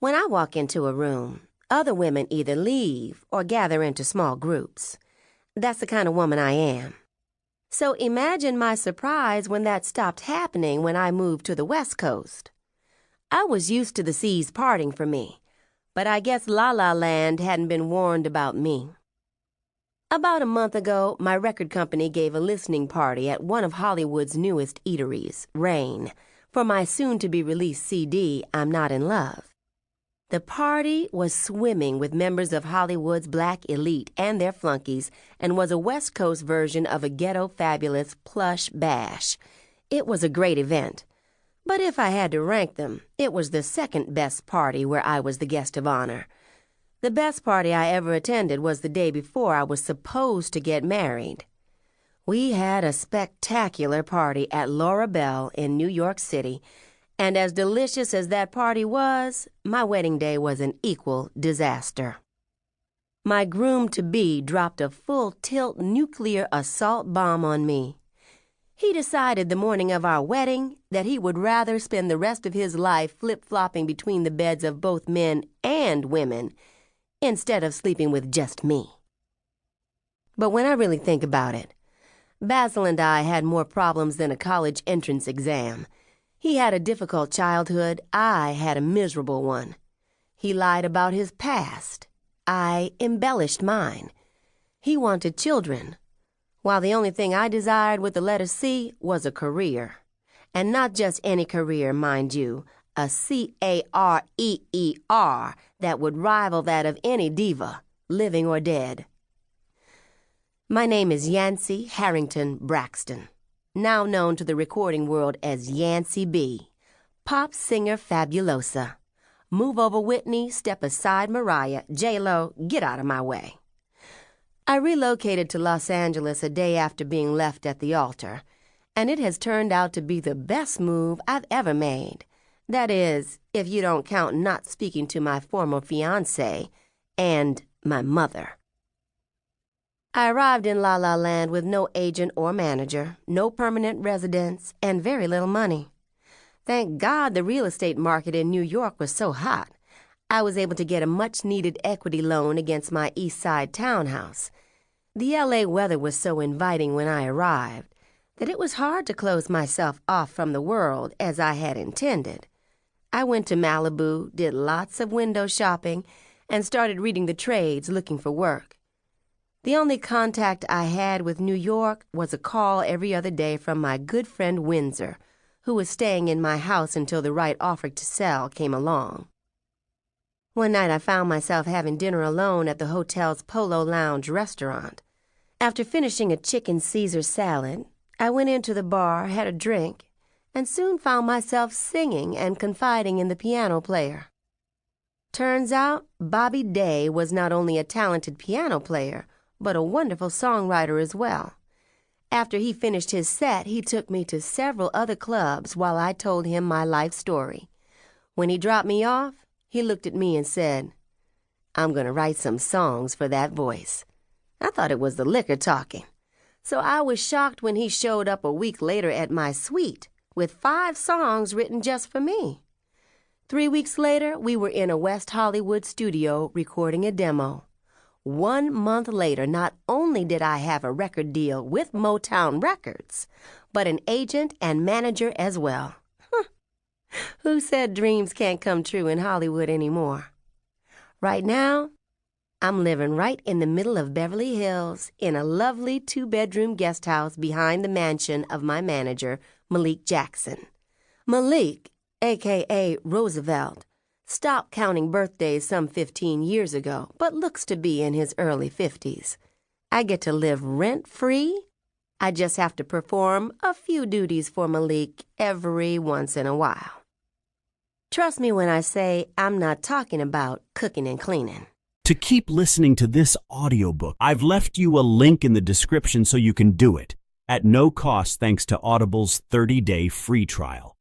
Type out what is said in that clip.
When I walk into a room, other women either leave or gather into small groups. That's the kind of woman I am. So imagine my surprise when that stopped happening when I moved to the West Coast. I was used to the seas parting for me, but I guess La La Land hadn't been warned about me. About a month ago, my record company gave a listening party at one of Hollywood's newest eateries, Rain, for my soon-to-be-released CD, I'm Not in Love. The party was swimming with members of Hollywood's black elite and their flunkies and was a West Coast version of a ghetto fabulous plush bash. It was a great event. But if I had to rank them, it was the second best party where I was the guest of honor. The best party I ever attended was the day before I was supposed to get married. We had a spectacular party at Laura Bell in New York City, and as delicious as that party was, my wedding day was an equal disaster. My groom-to-be dropped a full-tilt nuclear assault bomb on me. He decided the morning of our wedding that he would rather spend the rest of his life flip-flopping between the beds of both men and women instead of sleeping with just me. But when I really think about it, Basil and I had more problems than a college entrance exam. He had a difficult childhood. I had a miserable one. He lied about his past. I embellished mine. He wanted children, while the only thing I desired with the letter C was a career. And not just any career, mind you, a career that would rival that of any diva, living or dead. My name is Yancy Harrington Braxton, now known to the recording world as Yancy B, pop singer fabulosa. Move over Whitney, step aside Mariah, J-Lo, get out of my way. I relocated to Los Angeles a day after being left at the altar, and it has turned out to be the best move I've ever made. That is, if you don't count not speaking to my former fiancé and my mother. I arrived in La La Land with no agent or manager, no permanent residence, and very little money. Thank God the real estate market in New York was so hot. I was able to get a much-needed equity loan against my East Side townhouse. The L.A. weather was so inviting when I arrived that it was hard to close myself off from the world as I had intended. I went to Malibu, did lots of window shopping, and started reading the trades looking for work. The only contact I had with New York was a call every other day from my good friend Windsor, who was staying in my house until the right offer to sell came along. One night I found myself having dinner alone at the hotel's Polo Lounge restaurant. After finishing a chicken Caesar salad, I went into the bar, had a drink, and soon found myself singing and confiding in the piano player. Turns out, Bobby Day was not only a talented piano player, but a wonderful songwriter as well. After he finished his set, he took me to several other clubs while I told him my life story. When he dropped me off, he looked at me and said, "I'm going to write some songs for that voice." I thought it was the liquor talking. So I was shocked when he showed up a week later at my suite with 5 songs written just for me. 3 weeks later, we were in a West Hollywood studio recording a demo. 1 month later, not only did I have a record deal with Motown Records, but an agent and manager as well. Who said dreams can't come true in Hollywood anymore? Right now, I'm living right in the middle of Beverly Hills in a lovely 2-bedroom guest house behind the mansion of my manager, Malik Jackson. Malik, a.k.a. Roosevelt, stopped counting birthdays some 15 years ago, but looks to be in his early 50s. I get to live rent-free. I just have to perform a few duties for Malik every once in a while. Trust me when I say I'm not talking about cooking and cleaning. To keep listening to this audiobook, I've left you a link in the description so you can do it, at no cost thanks to Audible's 30-day free trial.